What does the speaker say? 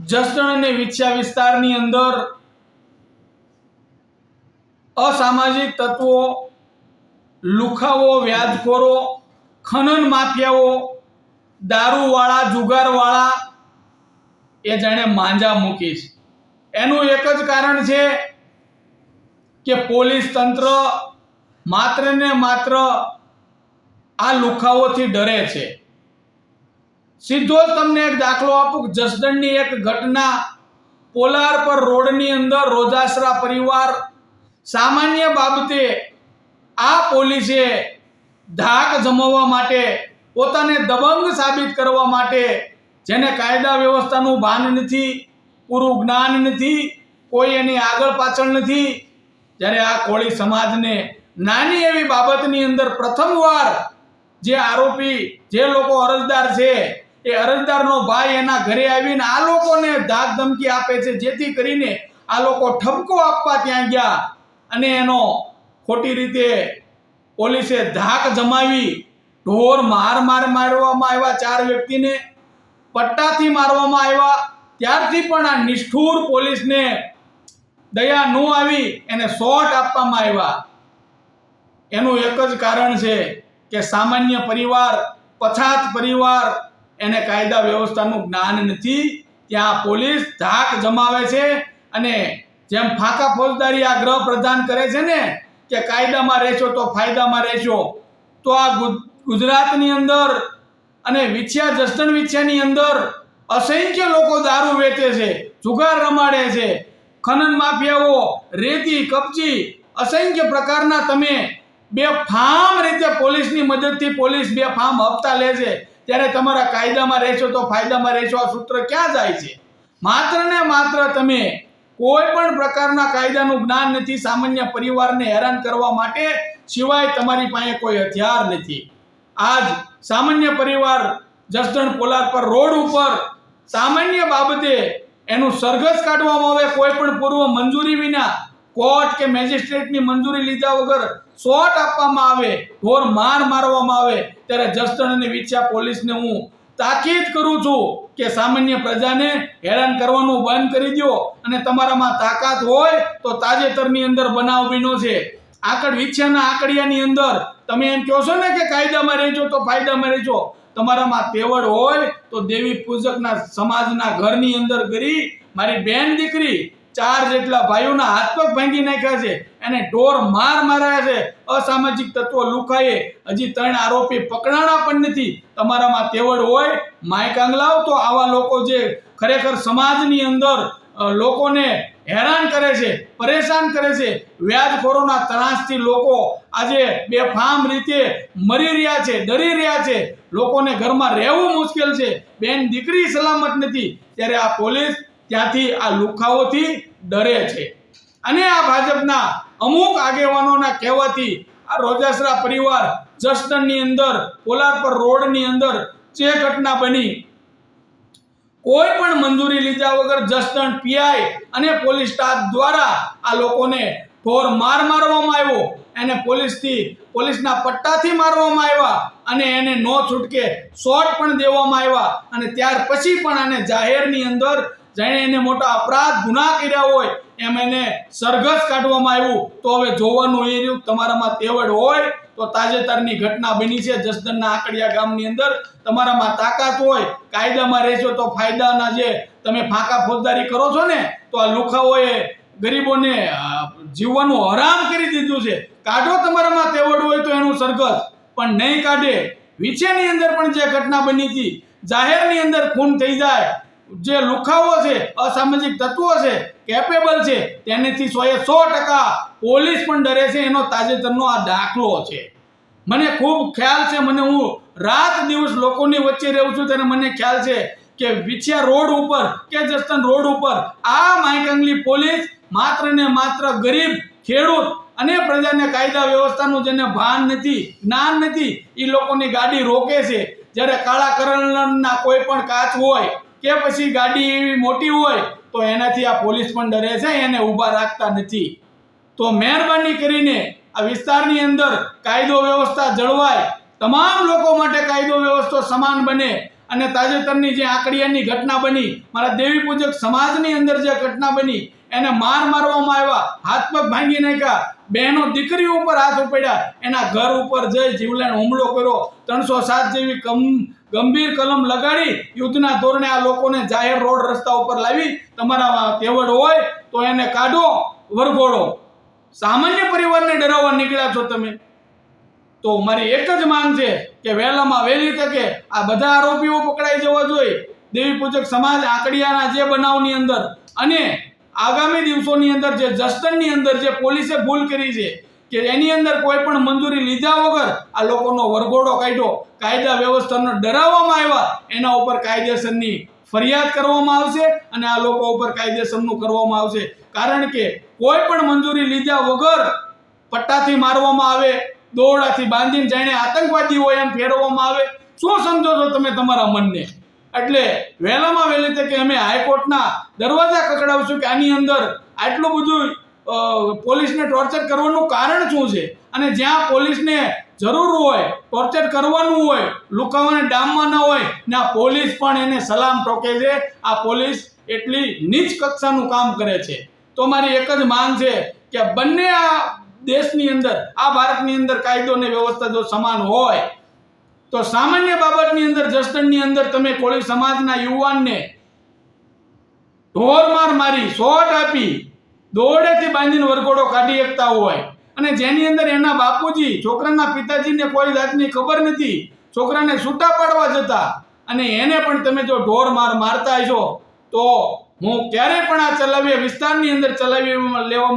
જસદણ અને વિછિયા વિસ્તારની અંદર અસામાજિક તત્વો, લુખાઓ, વ્યાજખોરો, ખનન માફિયાઓ, દારૂવાળા, જુગારવાળા એ જાણે માંજા મૂકી છે. એનું એક જ કારણ છે કે પોલીસ તંત્ર માત્ર ને માત્ર આ લુખાઓથી ડરે છે. સીધો જ તમને એક દાખલો આપું. જસદણની એક ઘટના, પોલારપર રોડની અંદર રોજાસરા પરિવાર, સામાન્ય બાબતે આ પોલીસે ધાક જમાવવા માટે, પોતાને દબંગ સાબિત કરવા માટે, જેને કાયદા વ્યવસ્થાનું ભાન નથી, પૂરું જ્ઞાન નથી, કોઈ એની આગળ પાછળ નથી, જ્યારે આ કોળી સમાજને નાની એવી બાબતની અંદર પ્રથમવાર જે આરોપી, જે લોકો અરજદાર છે, એ અરજદારનો ભાઈ એના ઘરે આવીને આ લોકોને ધાક ધમકી આપે છે, જેથી કરીને આ લોકો ઠપકો આપવા ત્યાં ગયા અને એનો ખોટી રીતે પોલીસે ધાક જમાવી ઢોર મારવામાં આવ્યા. 4 વ્યક્તિને પટ્ટાથી મારવામાં આવ્યા. ત્યારથી પણ આ નિષ્ઠુર પોલીસને દયા ન આવી, એને શોટ આપવામાં આવ્યા. એનું એક જ કારણ છે કે સામાન્ય પરિવાર, પછાત પરિવાર, એને કાયદા વ્યવસ્થાનું જ્ઞાન નથી. ત્યાં પોલીસ ધાક જમાવે છે અને જેમ ફાંકા ફોજદારી આ ગૃહ પ્રધાન કરે છે ને કે કાયદામાં રહેશો તો ફાયદામાં રહેશો, તો આ ગુજરાતની અંદર અને વિછિયા, જસદણ વિછિયાની અંદર અસંખ્ય લોકો દારૂ વેચે છે, જુગાર રમાડે છે, ખનન માફિયાઓ, રેતી, કપચી, અસંખ્ય પ્રકારના તમે બેફામ રીતે પોલીસની મદદથી પોલીસ બેફામ હપ્તા લે છે. ત્યારે તમારા કાયદામાં રહેશો તો ફાયદામાં રહેશો આ સૂત્ર ક્યાં જાય છે? માત્ર ને માત્ર તમે કોઈ પણ પ્રકારના કાયદાનું જ્ઞાન નથી. સામાન્ય પરિવારને હેરાન કરવા માટે સિવાય તમારી પાસે કોઈ હથિયાર નથી. આજ સામાન્ય પરિવાર જસદણ પોલારપર રોડ ઉપર સામાન્ય બાબતે એનું સરઘસ કાઢવામાં આવે, કોઈ પણ પૂર્વ મંજૂરી વિના, કોર્ટ કે મેજિસ્ટ્રેટની મંજૂરી લીધા વગર શોટ આપવામાં આવે, ઢોર મારવામાં આવે, ત્યારે જસદણ અને વિછિયા પોલીસને હું તાકીદ કરું છું કે સામાન્ય પ્રજાને હેરાન કરવાનું બંધ કરી દો અને તમારામાં તાકાત હોય તો તાજેતરની અંદર બનાવ બન્યો છે આકડ વિછિયાના આકડિયાની અંદર, તમે એમ કહો છો ને કે કાયદામાં રહેજો તો ફાયદામાં રહેજો, તમારામાં તેવડ હોય તો દેવી પૂજકના સમાજના ઘરની અંદર ગરી મારી બેન દીકરી 4 જેટલા ભાઈઓના હાથ પગ ભાંગી નાખ્યા છે, એને ઢોર માર્યા છે. અસામાજિક તત્વો લુખાએ હજી 3 આરોપી પકડાણા પણ નથી. તમારામાં તેવડ હોય માઇક આંગલાવ તો આવા લોકો જે ખરેખર સમાજની અંદર લોકોને હેરાન કરે છે, પરેશાન કરે છે, વ્યાજખોરોના ત્રાસથી લોકો આજે બેફામ રીતે મરી રહ્યા છે, ડરી રહ્યા છે, લોકોને ઘરમાં રહેવું મુશ્કેલ છે, બેન દીકરી સલામત નથી, ત્યારે આ પોલીસ ત્યાંથી આ લુખાઓથી ડરે છે. અને આ ભાજપના અમુક આગેવાનોના કહેવાથી આ રોજાસરા પરિવાર જસદણની અંદર પોલારપર રોડની અંદર જે ઘટના બની, કોઈ પણ મંજૂરી લીધા વગર જસદણ પીઆઈ અને પોલીસ સ્ટાફ દ્વારા આ લોકોને ઢોર મારવામાં આવ્યો, એને પોલીસના પટ્ટાથી મારવામાં આવ્યા અને એને નો છૂટકે શોટ પણ દેવામાં આવ્યા. અને ત્યાર પછી પણ આને જાહેરની અંદર જાણે એને મોટા અપરાધ ગુના કર્યા હોય એમ એને સરઘસ કાઢવામાં આવ્યું. તો હવે જોવાનું એ રહ્યું, તમારામાં તેવડ હોય તો તાજેતરની ઘટના બની છે જસદણના આકડિયા ગામની અંદર, તમારામાં તાકાત હોય, કાયદામાં રહેશો તો ફાયદાના જે તમે ફાંકા ફોજદારી કરો છો ને, તો આ લુખાઓએ ગરીબોને જીવવાનું હરામ કરી દીધું છે. કાઢો, તમારામાં તેવડ હોય તો એનું સરઘસ, પણ નહીં કાઢે. વિછિયાની અંદર પણ જે ઘટના બની હતી, જાહેરની અંદર ખૂન થઈ જાય, જે લુખાઓ છે, અસામાજિક તત્વો છે, કેપેબલ છે, તેનેથી 100% પોલીસ પણ ડરે છે. એનો તાજેતરનો આ દાખલો છે. મને ખૂબ ખ્યાલ છે, હું રાત દિવસ લોકોની વચ્ચે રહું છું ત્યારે મને ખ્યાલ છે કે વિછિયા રોડ ઉપર કે જસદણ રોડ ઉપર આ માયકાંગલી પોલીસ માત્ર ને માત્ર ગરીબ ખેડૂત અને પ્રજાને કાયદા વ્યવસ્થાનું જેને ભાન નથી, જ્ઞાન નથી, એ લોકોની ગાડી રોકે છે. જ્યારે કાળા કલરના કોઈ પણ કાચ હોય કે પછી ગાડી એવી મોટી હોય તો એનાથી આ પોલીસ પણ ડરે છે, એને ઊભા રાખતા નથી. તો મહેરબાની કરીને આ વિસ્તારની અંદર કાયદો વ્યવસ્થા જળવાય, તમામ લોકો માટે કાયદો વ્યવસ્થા સમાન બને, અને તાજેતરની જે આંકડિયાની ઘટના બની, મારા દેવી પૂજક સમાજની અંદર જે ઘટના બની, એને મારવામાં આવ્યા, હાથ પગ ભાંગી નાખ્યા, બહેનો દીકરી ઉપર હાથ ઉપાડ્યા, એના ઘર ઉપર જઈ જીવલેણ હુમલો કર્યો, 307 જેવી ગંભીર કલમ લગાડી યુદ્ધના ધોરણે આ લોકોને જાહેર રોડ રસ્તા ઉપર લાવી, તમારા તેવડ હોય તો એને કાઢો વરઘોડો. સામાન્ય પરિવારને ડરાવવા નીકળ્યા છો તમે. તો મારી એક જ માંગ છે કે વહેલામાં વહેલી તકે આ બધા આરોપીઓ પકડાઈ જવા જોઈએ. દેવી પૂજક સમાજ આંકડિયાના જે બનાવની અંદર અને આગામી દિવસોની અંદર જે જસદણની અંદર જે પોલીસે ભૂલ કરી છે કે એની અંદર કોઈ પણ મંજૂરી લીધા વગર આ લોકોનો વરઘોડો કાઢ્યો, કાયદા વ્યવસ્થાને ડરાવવામાં આવ્યા, એના ઉપર કાયદેસરની ફરિયાદ કરવામાં આવશે અને આ લોકો ઉપર કાયદેસરનું કરવામાં આવશે. કારણ કે કોઈ પણ મંજૂરી લીધા વગર પટ્ટાથી મારવામાં આવે, દોરડાથી બાંધીને જાણે આતંકવાદી હોય એમ ફેરવવામાં આવે. શું સમજો છો તમે તમારા મનને? એટલે વહેલામાં વહેલી તકે અમે હાઈકોર્ટના દરવાજા ખખડાવશું કે આની અંદર આટલું બધું પોલીસને ટોર્ચર કરવાનું કારણ શું છે, અને જ્યાં પોલીસને જરૂર હોય, ટોર્ચર કરવાનું હોય, લુકાવાને ડામમાં ન હોય ને આ પોલીસ પણ એને સલામ ઠોકે છે. આ પોલીસ એટલી નીચ કક્ષાનું કામ કરે છે. તો મારી એક જ માંગ છે કે બંને આ દેશની અંદર, આ ભારતની અંદર કાયદો અને વ્યવસ્થા જો સમાન હોય તો સામાન્ય બાબતની અંદર જસદણની અંદર તમે કોળી સમાજના યુવાનને ઢોરમાર મારી, શોટ આપી, દોરડેથી બાંધીને વરઘોડો કાઢી શકતા હોય, અને જેની અંદર એના બાપુજી, છોકરાના પિતાજીને કોઈ જાતની ખબર નથી, છોકરાને છૂટા પાડવા જતા, અને એને પણ તમે જો ઢોરમાર મારતા હશો તો હું ક્યારેય પણ આ ચલાવીએ વિસ્તારની અંદર ચલાવી લેવામાં